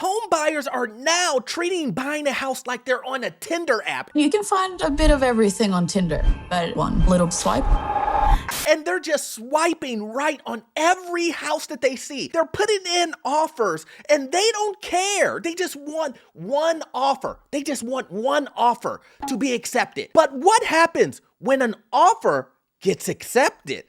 home buyers are now treating buying a house like they're on a Tinder app. You can find a bit of everything on Tinder, but one little swipe. And they're just swiping right on every house that they see. They're putting in offers and they don't care. They just want one offer. They just want one offer to be accepted. But what happens when an offer gets accepted?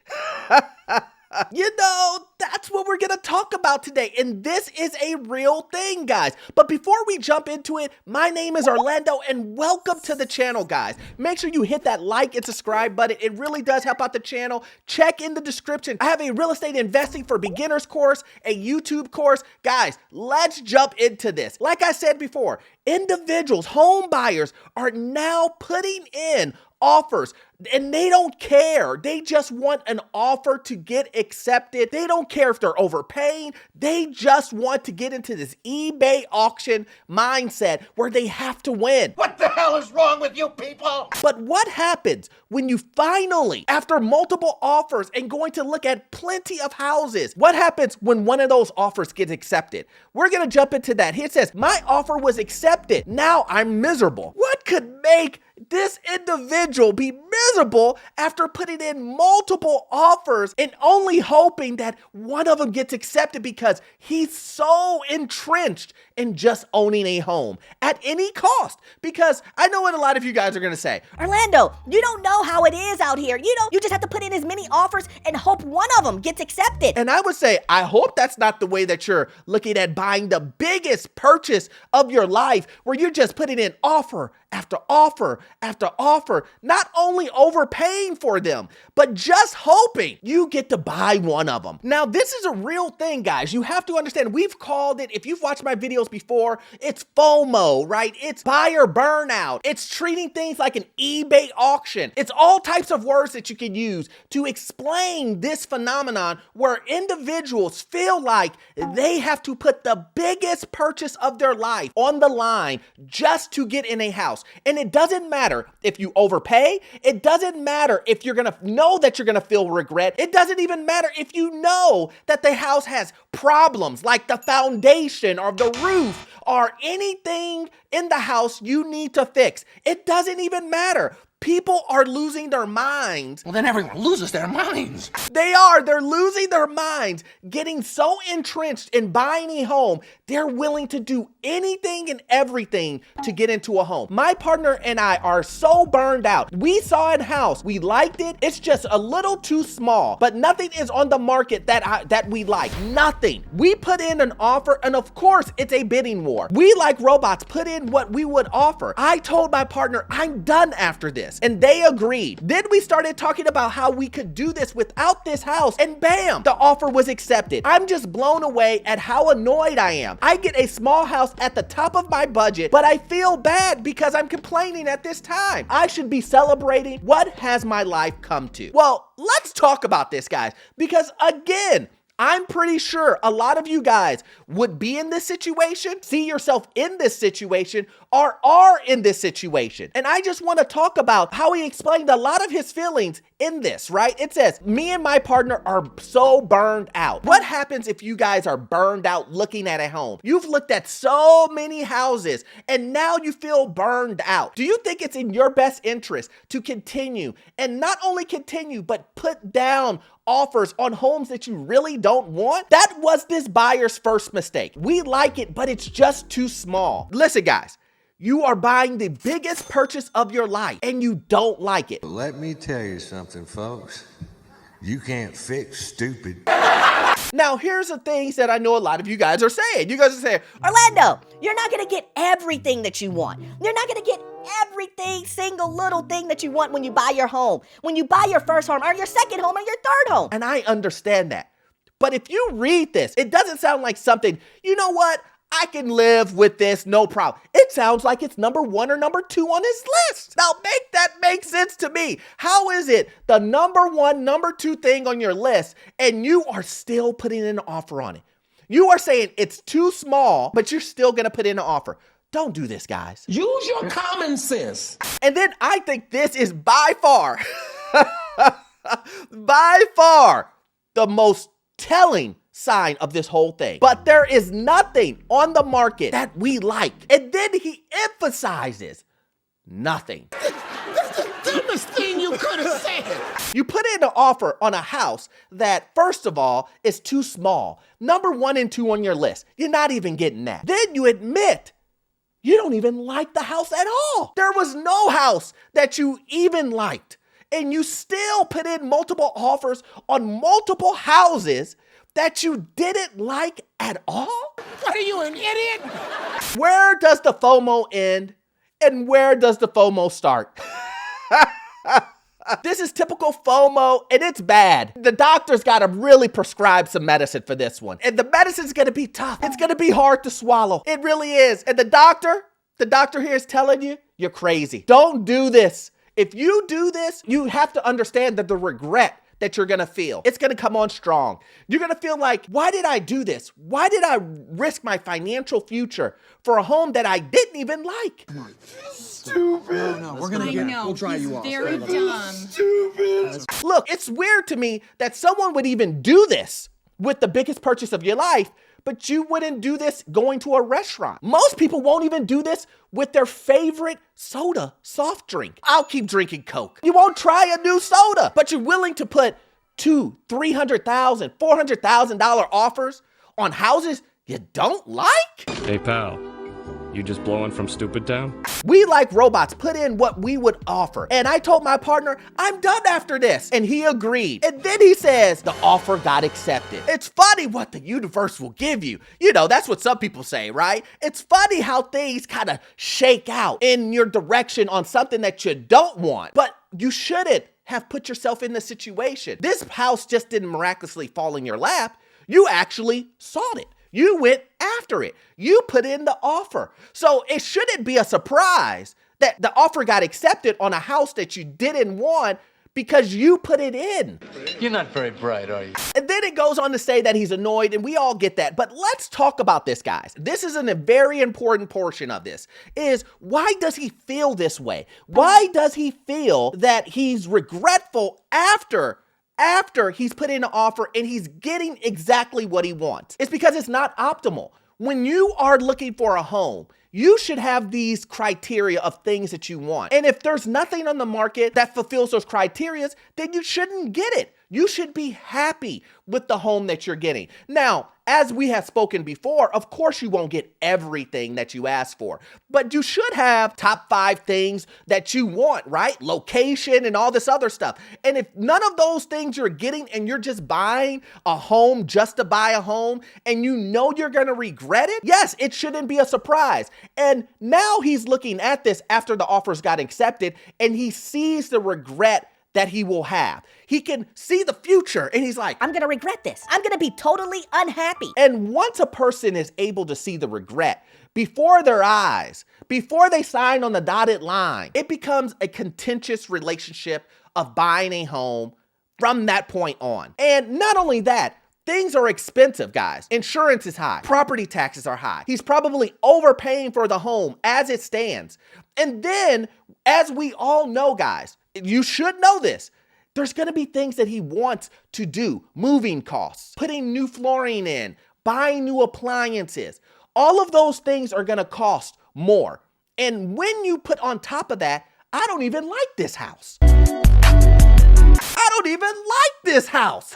You know, that's what we're gonna talk about today. And this is a real thing, guys. But before we jump into it, my name is Orlando and welcome to the channel, guys. Make sure you hit that like and subscribe button. It really does help out the channel. Check in the description. I have a real estate investing for beginners course, a YouTube course. Guys, let's jump into this. Like I said before, individuals, home buyers are now putting in offers and they don't care. They just want an offer to get accepted. They don't care if they're overpaying. They just want to get into this eBay auction mindset where they have to win. What the hell is wrong with you people? But what happens when you finally, after multiple offers and going to look at plenty of houses, what happens when one of those offers gets accepted? We're gonna jump into that. Here it says, my offer was accepted. Now I'm miserable. What could make this individual be miserable after putting in multiple offers and only hoping that one of them gets accepted because he's so entrenched in just owning a home at any cost? Because I know what a lot of you guys are gonna say. Orlando, you don't know how it is out here. You just have to put in as many offers and hope one of them gets accepted. And I would say, I hope that's not the way that you're looking at buying the biggest purchase of your life, where you're just putting in offer after offer after offer, not only overpaying for them, but just hoping you get to buy one of them. Now, this is a real thing, guys. You have to understand, we've called it, if you've watched my videos before, it's FOMO, right? It's buyer burnout. It's treating things like an eBay auction. It's all types of words that you can use to explain this phenomenon where individuals feel like they have to put the biggest purchase of their life on the line just to get in a house. And it doesn't matter if you overpay. It doesn't matter if you're gonna know that you're gonna feel regret. It doesn't even matter if you know that the house has problems like the foundation or the roof or anything in the house you need to fix. It doesn't even matter. People are losing their minds. Well, then everyone loses their minds. They're losing their minds, getting so entrenched in buying a home, they're willing to do anything and everything to get into a home. My partner and I are so burned out. We saw a house, we liked it, it's just a little too small, but nothing is on the market that we like, nothing. We put in an offer and of course it's a bidding war. We like robots put in what we would offer. I told my partner, I'm done after this. And they agreed. Then we started talking about how we could do this without this house, and bam, the offer was accepted. I'm just blown away at how annoyed I am. I get a small house at the top of my budget, but I feel bad because I'm complaining at this time. I should be celebrating. What has my life come to? Well, let's talk about this, guys, because again, I'm pretty sure a lot of you guys would be in this situation, see yourself in this situation, or are in this situation. And I just want to talk about how he explained a lot of his feelings in this, right? It says, me and my partner are so burned out. What happens if you guys are burned out looking at a home? You've looked at so many houses and now you feel burned out. Do you think it's in your best interest to continue, and not only continue, but put down offers on homes that you really don't want? That was this buyer's first mistake. We like it, but it's just too small. Listen, guys, you are buying the biggest purchase of your life and you don't like it. Let me tell you something, folks. You can't fix stupid. Now, here's the things that I know a lot of you guys are saying. You guys are saying, Orlando, you're not gonna get everything that you want. You're not gonna get everything, single little thing that you want when you buy your home, when you buy your first home or your second home or your third home. and I understand that. But if you read this, it doesn't sound like something, you know what? I can live with this, no problem. It sounds like it's number one or number two on his list. Now make that make sense to me. How is it the number one, number two thing on your list and you are still putting in an offer on it? You are saying it's too small, but you're still gonna put in an offer. Don't do this, guys. Use your common sense. And then I think this is by far, by far the most telling sign of this whole thing. But there is nothing on the market that we like. And then he emphasizes nothing. That's the dumbest thing you could have said. You put in an offer on a house that, first of all, is too small. Number 1 and 2 on your list. You're not even getting that. Then you admit you don't even like the house at all. There was no house that you even liked. And you still put in multiple offers on multiple houses that you didn't like at all? What are you, an idiot? Where does the FOMO end and where does the FOMO start? This is typical FOMO and it's bad. The doctor's got to really prescribe some medicine for this one. And the medicine's going to be tough. It's going to be hard to swallow. It really is. And the doctor here is telling you, you're crazy. Don't do this. If you do this, you have to understand that the regret that you're gonna feel, it's gonna come on strong. You're gonna feel like, why did I do this? Why did I risk my financial future for a home that I didn't even like? Stupid. No, we're gonna get. We'll try you off. Very dumb. Stupid. Look, it's weird to me that someone would even do this with the biggest purchase of your life, but you wouldn't do this going to a restaurant. Most people won't even do this with their favorite soda, soft drink. I'll keep drinking Coke. You won't try a new soda, but you're willing to put $200,000, $300,000, $400,000 offers on houses you don't like? Hey, pal. You just blowing from Stupid Town? We, like robots, put in what we would offer. And I told my partner, I'm done after this. And he agreed. And then he says, the offer got accepted. It's funny what the universe will give you. You know, that's what some people say, right? It's funny how things kind of shake out in your direction on something that you don't want. But you shouldn't have put yourself in the situation. This house just didn't miraculously fall in your lap. You actually sought it. You went after it. You put in the offer. So it shouldn't be a surprise that the offer got accepted on a house that you didn't want because you put it in. You're not very bright, are you? And then it goes on to say that he's annoyed, and we all get that. But let's talk about this, guys. This is a very important portion of this, is why does he feel this way? Why does he feel that he's regretful after he's put in an offer and he's getting exactly what he wants? It's because it's not optimal. When you are looking for a home, you should have these criteria of things that you want. And if there's nothing on the market that fulfills those criteria, then you shouldn't get it. You should be happy with the home that you're getting. Now, as we have spoken before, of course you won't get everything that you ask for, but you should have top 5 things that you want, right? Location and all this other stuff. And if none of those things you're getting and you're just buying a home just to buy a home and you know you're gonna regret it, yes, it shouldn't be a surprise. And now he's looking at this after the offers got accepted and he sees the regret that he will have. He can see the future and he's like, I'm gonna regret this. I'm gonna be totally unhappy. and once a person is able to see the regret before their eyes, before they sign on the dotted line, it becomes a contentious relationship of buying a home from that point on. And not only that, things are expensive, guys. Insurance is high. Property taxes are high. He's probably overpaying for the home as it stands. And then, as we all know, guys, you should know this, there's gonna be things that he wants to do. Moving costs, putting new flooring in, buying new appliances. All of those things are gonna cost more. And when you put on top of that, I don't even like this house. I don't even like this house.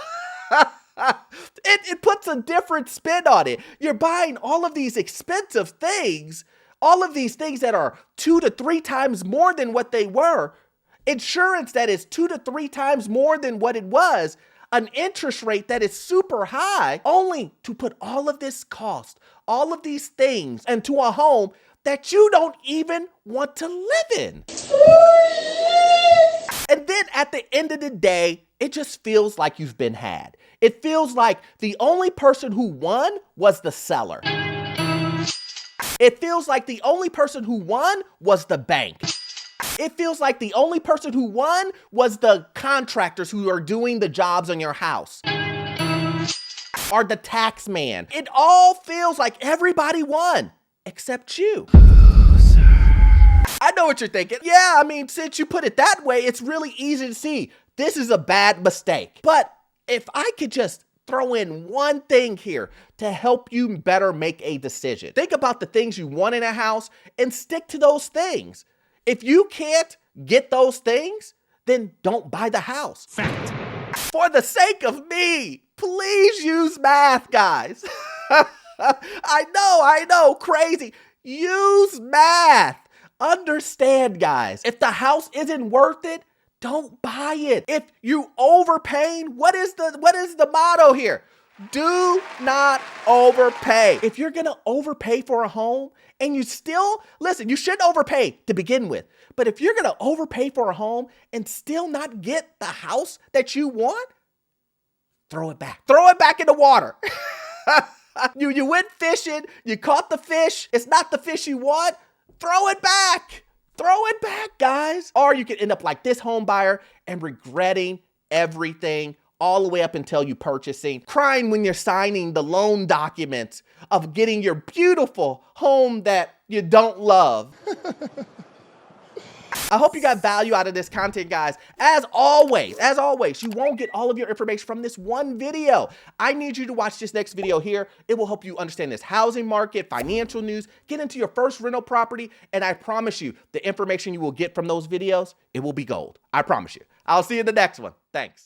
It puts a different spin on it. You're buying all of these expensive things, all of these things that are 2 to 3 times more than what they were, insurance that is 2 to 3 times more than what it was, an interest rate that is super high, only to put all of this cost, all of these things into a home that you don't even want to live in. And then at the end of the day, it just feels like you've been had. It feels like the only person who won was the seller. It feels like the only person who won was the bank. It feels like the only person who won was the contractors who are doing the jobs on your house. Or the tax man. It all feels like everybody won, except you. I know what you're thinking. Yeah, I mean, since you put it that way, it's really easy to see this is a bad mistake. But if I could just throw in one thing here to help you better make a decision. Think about the things you want in a house and stick to those things. If you can't get those things, then don't buy the house. Fact. For the sake of me, please use math, guys. I know, crazy. Use math. Understand, guys. If the house isn't worth it, don't buy it. If you overpaying, what is the motto here? Do not overpay. If you're gonna overpay for a home and you still, listen, you shouldn't overpay to begin with. But if you're gonna overpay for a home and still not get the house that you want, throw it back. Throw it back in the water. You went fishing, you caught the fish, it's not the fish you want, throw it back. Throw it back, guys. Or you could end up like this home buyer and regretting everything all the way up until you purchasing, crying when you're signing the loan documents of getting your beautiful home that you don't love. I hope you got value out of this content, guys. As always, you won't get all of your information from this one video. I need you to watch this next video here. It will help you understand this housing market, financial news, get into your first rental property, and I promise you, the information you will get from those videos, it will be gold. I promise you. I'll see you in the next one. Thanks.